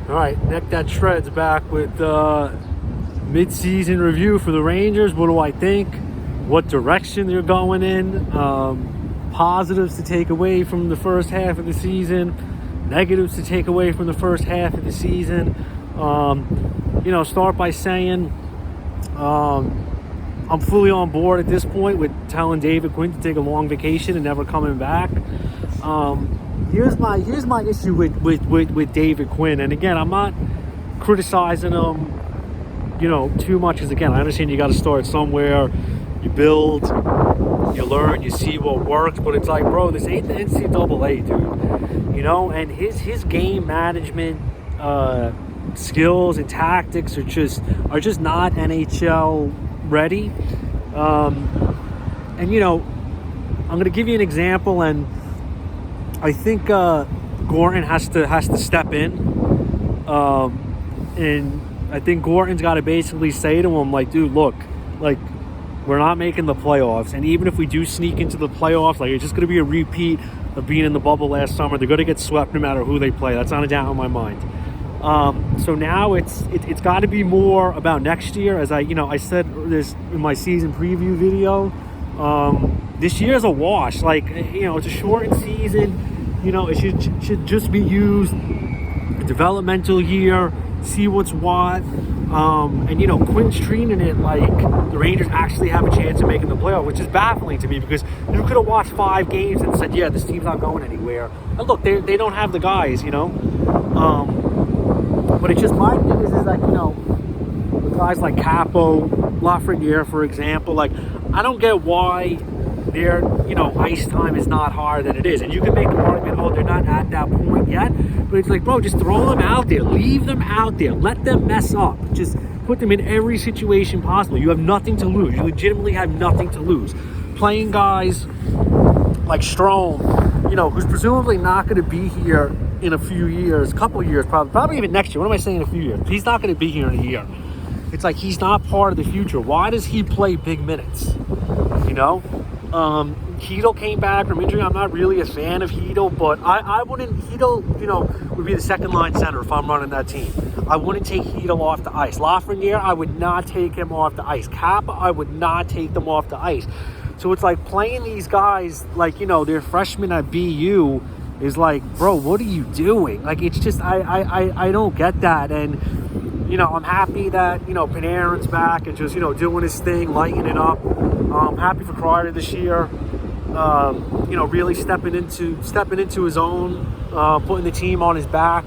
All right, Neck That Shreds back with mid-season review for the Rangers. What do I think? What direction they're going in? Positives to take away from the first half of the season. Negatives to take away from the first half of the season. Start by saying I'm fully on board at this point with telling David Quinn to take a long vacation and never coming back. Here's my issue with David Quinn, and again, I'm not criticizing him, too much. Because again, I understand you got to start somewhere. You build, you learn, you see what works. But it's like, bro, this ain't the NCAA, dude. And his game management skills and tactics are just not NHL ready. I'm going to give you an example, and I think Gorton has to step in, and I think Gorton's got to basically say to him, like, dude, look, like, we're not making the playoffs, and even if we do sneak into the playoffs, like, it's just going to be a repeat of being in the bubble last summer. They're going to get swept no matter who they play. That's not a doubt in my mind. So now it's got to be more about next year, as I said this in my season preview video. This year's a wash. Like, it's a shortened season. It should just be used a developmental year, see what's what. And Quinn's treating it like the Rangers actually have a chance of making the playoff, which is baffling to me, because you could have watched 5 games and said, yeah, this team's not going anywhere. And look, they don't have the guys, But it's just, my thing is like, with guys like Capo, Lafreniere, for example, like, I don't get why their, ice time is not higher than it is. And you can make the argument, they're not at that point yet. But it's like, bro, just throw them out there. Leave them out there. Let them mess up. Just put them in every situation possible. You have nothing to lose. You legitimately have nothing to lose. Playing guys like Strome, who's presumably not going to be here in a few years, couple years, probably even next year. What am I saying, a few years? He's not going to be here in a year. It's like, he's not part of the future. Why does he play big minutes? Chytil came back from injury. I'm not really a fan of Chytil, but I wouldn't. Chytil, would be the second line center if I'm running that team. I wouldn't take Chytil off the ice. Lafreniere, I would not take him off the ice. Kappa, I would not take them off the ice. So it's like, playing these guys like, they're freshmen at BU is like, bro, what are you doing? Like, it's just, I don't get that. And I'm happy that Panarin's back and just doing his thing, lighting it up. I'm happy for Kreider this year. Really stepping into his own, putting the team on his back.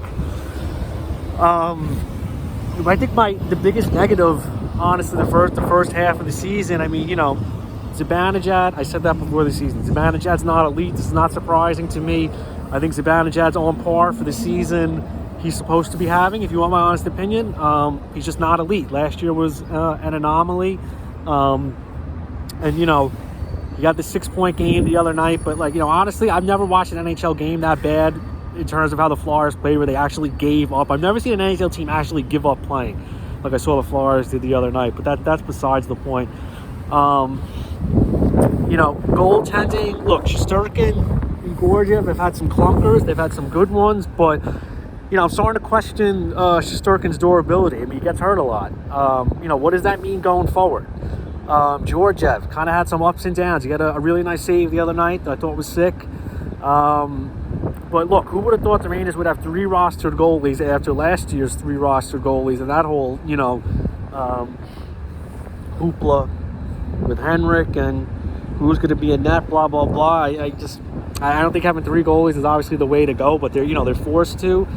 I think the biggest negative, honestly, the first half of the season, Zibanejad, I said that before the season, Zibanejad's not elite. This is not surprising to me. I think Zibanejad's on par for the season he's supposed to be having, if you want my honest opinion. He's just not elite. Last year was an anomaly. He got the 6-point game the other night, but honestly, I've never watched an NHL game that bad in terms of how the Flyers played, where they actually gave up. I've never seen an NHL team actually give up playing like I saw the Flyers did the other night, but that's besides the point. Goaltending, look, Shesterkin and Georgiev have had some clunkers. They've had some good ones, but I'm starting to question Shesterkin's durability. He gets hurt a lot. What does that mean going forward? Georgiev kind of had some ups and downs. He got a really nice save the other night that I thought was sick. But look, who would have thought the Rangers would have 3 rostered goalies after last year's 3 rostered goalies, and that whole, hoopla with Henrik and who's going to be in net, blah, blah, blah. I don't think having 3 goalies is obviously the way to go, but they're forced to.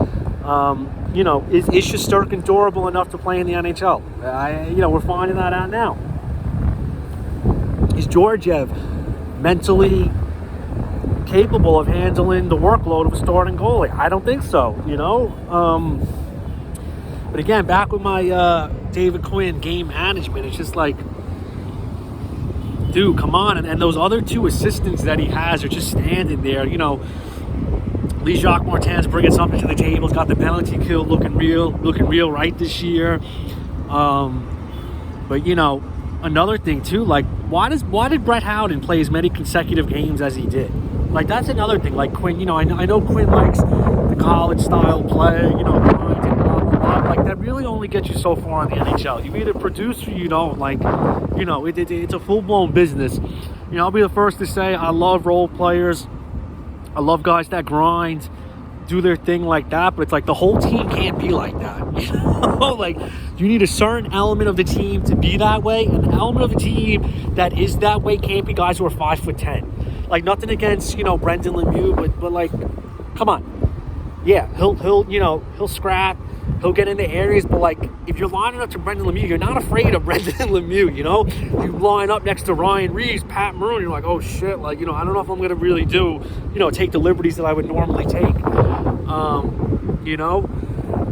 Is Shesterkin durable enough to play in the NHL? We're finding that out now. Is Georgiev mentally capable of handling the workload of a starting goalie? I don't think so, But again, back with my David Quinn game management, it's just like, dude, come on. And those other 2 assistants that he has are just standing there, Lee Jacques Martin's bringing something to the table. He's got the penalty kill looking real right this year. But another thing too, like, why did Brett Howden play as many consecutive games as he did? Like, that's another thing. Like, Quinn, I know Quinn likes the college style play, grinding, blah, like that really only gets you so far in the NHL. You either produce or you don't. Like, you know, it's a full-blown business. You know, I'll be the first to say I love role players. I love guys that grind, do their thing like that, but it's like the whole team can't be like that. You know, like you need a certain element of the team to be that way. An element of the team that is that way can't be guys who are 5'10". Like nothing against, you know, Brendan Lemieux, but like, come on. Yeah, he'll scrap, he'll get into areas, but like if you're lining up to Brendan Lemieux, you're not afraid of Brendan Lemieux, you know? You line up next to Ryan Reeves, Pat Maroon, you're like, oh shit, like, you know, I don't know if I'm gonna really take the liberties that I would normally take. You know?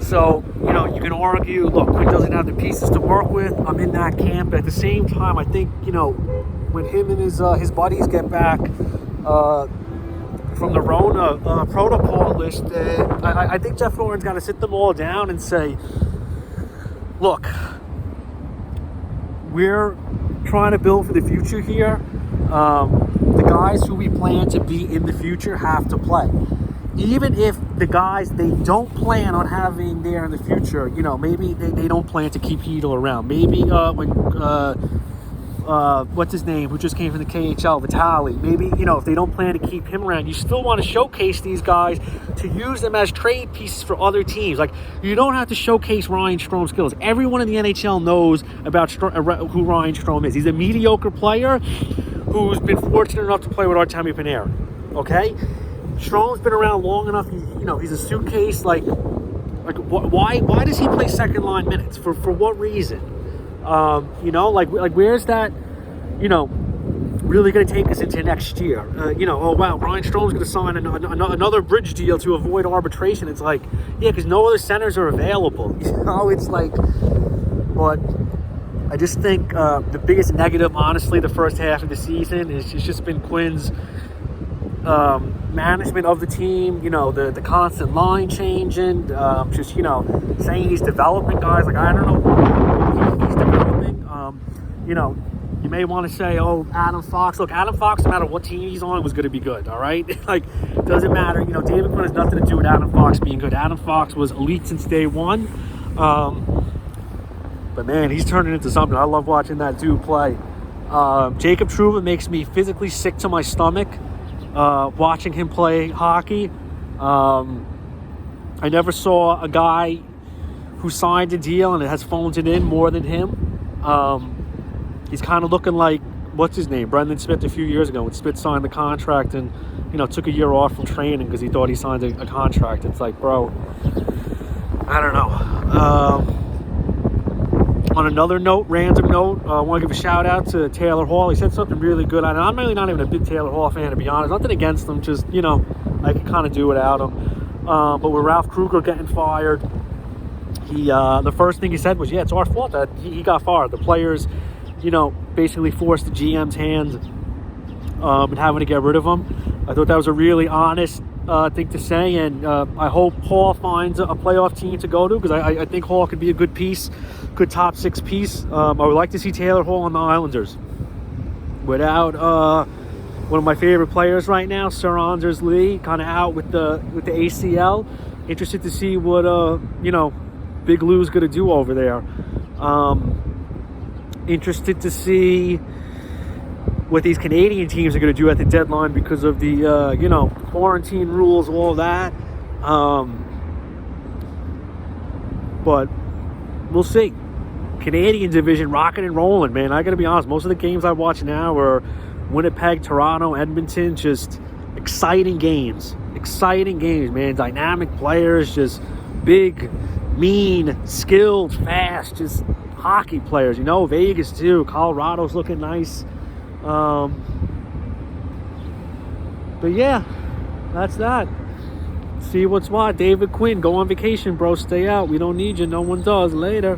So, you know, you can argue, look, Quinn doesn't have the pieces to work with. I'm in that camp, but at the same time, I think, you know, when him and his buddies get back from the Rona protocol list, I think Jeff Lauren's got to sit them all down and say, look, we're trying to build for the future here. The guys who we plan to be in the future have to play. Even if the guys they don't plan on having there in the future, you know, maybe they don't plan to keep Hedl around. Maybe what's his name, who just came from the KHL, Vitali. Maybe, you know, if they don't plan to keep him around, you still want to showcase these guys to use them as trade pieces for other teams. Like, you don't have to showcase Ryan Strom's skills. Everyone in the NHL knows about who Ryan Strome is. He's a mediocre player who's been fortunate enough to play with Artemi Panarin. Okay? Strome's been around long enough. He's a suitcase. Like why does he play second line minutes? For what reason? You know, like where's that? You know, really going to take us into next year? You know, oh wow, Ryan Strome's going to sign another bridge deal to avoid arbitration. It's like, yeah, because no other centers are available. You know, it's like, but I just think the biggest negative, honestly, the first half of the season is it's just been Quinn's management of the team, you know, the constant line changing, just, you know, saying he's developing guys. Like, I don't know he's developing. You know, you may want to say, oh, Adam Fox. Look, Adam Fox, no matter what team he's on, was going to be good, all right? Like, doesn't matter. You know, David Quinn has nothing to do with Adam Fox being good. Adam Fox was elite since day one. But, man, he's turning into something. I love watching that dude play. Jacob Trouba makes me physically sick to my stomach. Watching him play hockey. I never saw a guy who signed a deal and has phoned it in more than him. He's kind of looking like, what's his name, Brendan Smith a few years ago when Smith signed the contract and, you know, took a year off from training because he thought he signed a contract. It's like, bro, I don't know. On another note, random note, I want to give a shout out to Taylor Hall. He said something really good. I'm really not even a big Taylor Hall fan, to be honest. Nothing against him, just, you know, I can kind of do without him. But with Ralph Kruger getting fired, the first thing he said was, yeah, it's our fault that he got fired. The players, you know, basically forced the GM's hand and having to get rid of him. I thought that was a really honest thing to say, and I hope Hall finds a playoff team to go to, because I think Hall could be a good piece, good top six piece. I would like to see Taylor Hall on the Islanders. Without one of my favorite players right now, Sir Anders Lee, kind of out with the ACL. Interested to see what you know, Big Lou's going to do over there. Interested to see what these Canadian teams are going to do at the deadline because of the, you know, quarantine rules, all that. But we'll see. Canadian division rocking and rolling, man. I got to be honest, most of the games I watch now are Winnipeg, Toronto, Edmonton, just exciting games. Exciting games, man. Dynamic players, just big, mean, skilled, fast, just hockey players. You know, Vegas too. Colorado's looking nice. But yeah, that's that. See what's what. David Quinn, go on vacation, bro. Stay out. We don't need you. No one does. Later.